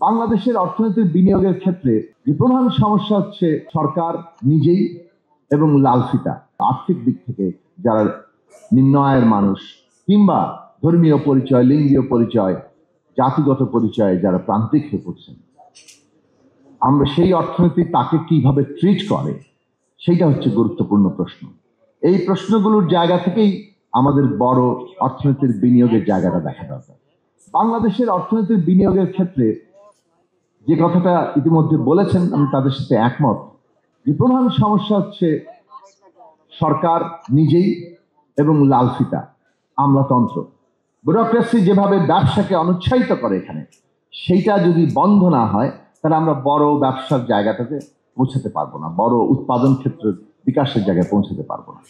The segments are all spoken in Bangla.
বাংলাদেশের অর্থনীতির বিনিয়োগের ক্ষেত্রে যে প্রধান সমস্যা হচ্ছে সরকার নিজেই এবং লালফিতা আর্থিক দিক থেকে যারা নিম্ন আয়ের মানুষ কিংবা ধর্মীয় পরিচয়, লিঙ্গীয় পরিচয়, জাতিগত পরিচয়ে যারা প্রান্তিক হয়ে পড়ছেন, আমরা সেই অর্থনীতি তাকে কিভাবে ট্রিট করে সেইটা হচ্ছে গুরুত্বপূর্ণ প্রশ্ন। এই প্রশ্নগুলোর জায়গা থেকেই আমাদের বড় অর্থনীতির বিনিয়োগের জায়গাটা দেখা দরকার। বাংলাদেশের অর্থনীতির বিনিয়োগের ক্ষেত্রে যে কথাটা ইতিমধ্যে বলেছেন, আমি তাদের সাথে একমত যে প্রধান সমস্যা হচ্ছে সরকার নিজেই এবং লালফিতা আমলাতন্ত্র, ব্যুরোক্রেসি যেভাবে ব্যবসাকে অনুৎসাহিত করে এখানে, সেইটা যদি বন্ধ না হয় তাহলে আমরা বড় ব্যবসার জায়গাটাতে পৌঁছাতে পারবো না, বড় উৎপাদন ক্ষেত্রের বিকাশের জায়গায় পৌঁছাতে পারবো না।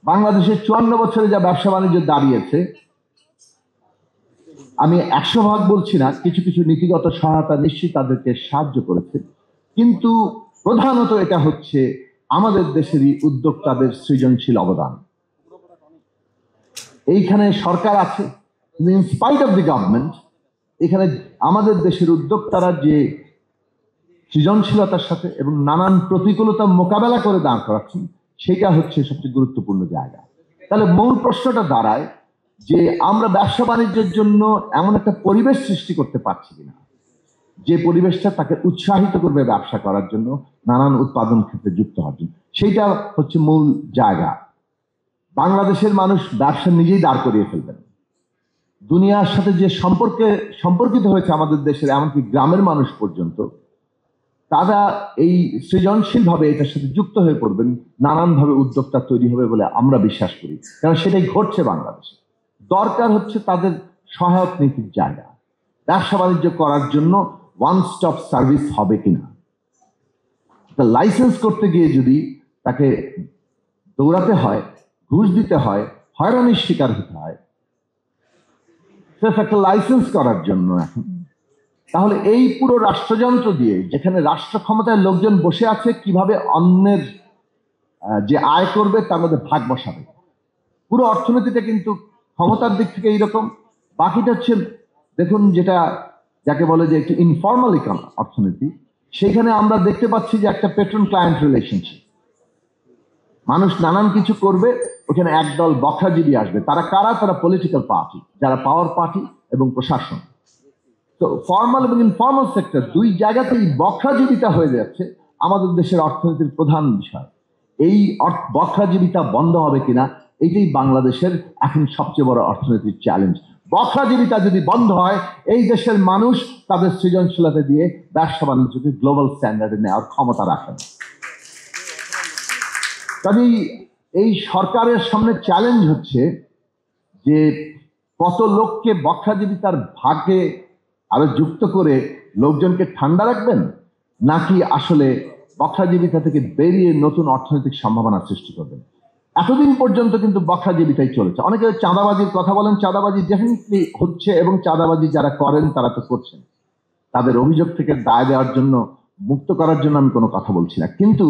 বাংলাদেশের 54 বছরে যা ব্যবসা বাণিজ্য দাঁড়িয়েছে, আমি 100% বলছি না, কিছু কিছু নীতিগত সহায়তা নিশ্চয়ই তাদেরকে সাহায্য করেছে, কিন্তু প্রধানত এটা হচ্ছে আমাদের দেশেরই উদ্যোক্তাদের সৃজনশীল অবদান। এইখানে সরকার আছে, in spite of the government, এখানে আমাদের দেশের উদ্যোক্তারা যে সৃজনশীলতার সাথে এবং নানান প্রতিকূলতা মোকাবেলা করে দাঁড় করাচ্ছেন, সেটা হচ্ছে সবচেয়ে গুরুত্বপূর্ণ জায়গা। তাহলে মূল প্রশ্নটা দাঁড়ায় যে আমরা ব্যবসা বাণিজ্যের জন্য এমন একটা পরিবেশ সৃষ্টি করতে পারছি কিনা যে পরিবেশটা তাকে উৎসাহিত করবে ব্যবসা করার জন্য, নানান উৎপাদন ক্ষেত্রে যুক্ত হওয়ার জন্য। সেইটা হচ্ছে মূল জায়গা। বাংলাদেশের মানুষ ব্যবসা নিজেই দাঁড় করিয়ে ফেলবেন। দুনিয়ার সাথে যে সম্পর্কিত হয়েছে আমাদের দেশের, এমনকি গ্রামের মানুষ পর্যন্ত, তারা এই সৃজনশীলভাবে এটার সাথে যুক্ত হয়ে পড়বেন, নানানভাবে উদ্যোক্তা তৈরি হবে বলে আমরা বিশ্বাস করি, কারণ সেটাই ঘটছে বাংলাদেশে। দরকার হচ্ছে তাদের সহায়ক নীতির জায়গা। ব্যবসা বাণিজ্য করার জন্য ওয়ান স্টপ সার্ভিস হবে কিনা, লাইসেন্স করতে গিয়ে যদি তাকে দৌড়াতে হয়, ঘুষ দিতে হয়, হয়রানির শিকার হতে হয় একটা লাইসেন্স করার জন্য এখন, তাহলে এই পুরো রাষ্ট্রযন্ত্র দিয়ে, যেখানে রাষ্ট্র ক্ষমতায় লোকজন বসে আছে, কিভাবে অন্যের যে আয় করবে তার মধ্যে ভাগ বসাবে। পুরো অর্থনীতিটা কিন্তু ক্ষমতার দিক থেকে এইরকম, বাকিটা হচ্ছে দেখুন যেটা যাকে বলে যে একটু ইনফর্মাল অর্থনীতি, সেখানে আমরা দেখতে পাচ্ছি যে একটা পেট্রন ক্লায়েন্ট রিলেশনশিপ। মানুষ নানান কিছু করবে, ওখানে একদল বখাজীবী আসবে। তারা কারা? তারা পলিটিক্যাল পার্টি, যারা পাওয়ার পার্টি এবং প্রশাসন। তো ফর্মাল এবং ইনফর্মাল সেক্টর দুই জায়গাতেই বখাজীবিতা হয়ে যাচ্ছে আমাদের দেশের অর্থনীতির প্রধান বিষয়। এই বখাজীবিতা বন্ধ হবে কিনা, এইটাই বাংলাদেশের এখন সবচেয়ে বড় অর্থনৈতিক চ্যালেঞ্জ। বখাজীবিতা যদি বন্ধ হয়, এই দেশের মানুষ তাদের সৃজনশীলতা দিয়ে ব্যবসা বাণিজ্যকে গ্লোবাল স্ট্যান্ডার্ডে নেওয়ার ক্ষমতা রাখেন। কাজেই এই সরকারের সামনে চ্যালেঞ্জ হচ্ছে যে কত লোককে বখাজীবিতার ভাগে আরো যুক্ত করে লোকজনকে ঠান্ডা রাখবেন, নাকি আসলে বখাজীবিতা থেকে বেরিয়ে নতুন অর্থনৈতিক সম্ভাবনা সৃষ্টি করবেন। এতদিন পর্যন্ত কিন্তু বখাজীবিতাই চলেছে। অনেকে চাঁদাবাজির কথা বলেন, চাঁদাবাজি ডেফিনেটলি হচ্ছে এবং চাঁদাবাজি যারা করেন তারা তো করছেন। তাদের অভিযোগ থেকে দায় দেওয়ার জন্য, মুক্ত করার জন্য আমি কোনো কথা বলছি না, কিন্তু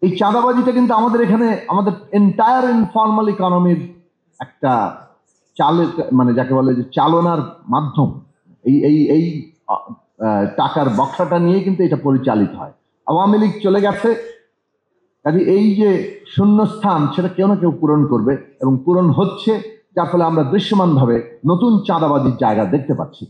এই চাঁদাবাজিটা কিন্তু আমাদের এখানে আমাদের এন্টায়ার ইনফর্মাল ইকোনমির একটা মানে যাকে বলে যে চালনার মাধ্যম। এই এই এই টাকার বক্সাটা নিয়ে কিন্তু এটা পরিচালিত হয়। আওয়ামী লীগ চলে গেছে, কাজে এই যে শূন্যস্থান সেটা কেউ না কেউ পূরণ করবে এবং পূরণ হচ্ছে, যার ফলে আমরা দৃশ্যমানভাবে নতুন চাঁদাবাজির জায়গা দেখতে পাচ্ছি।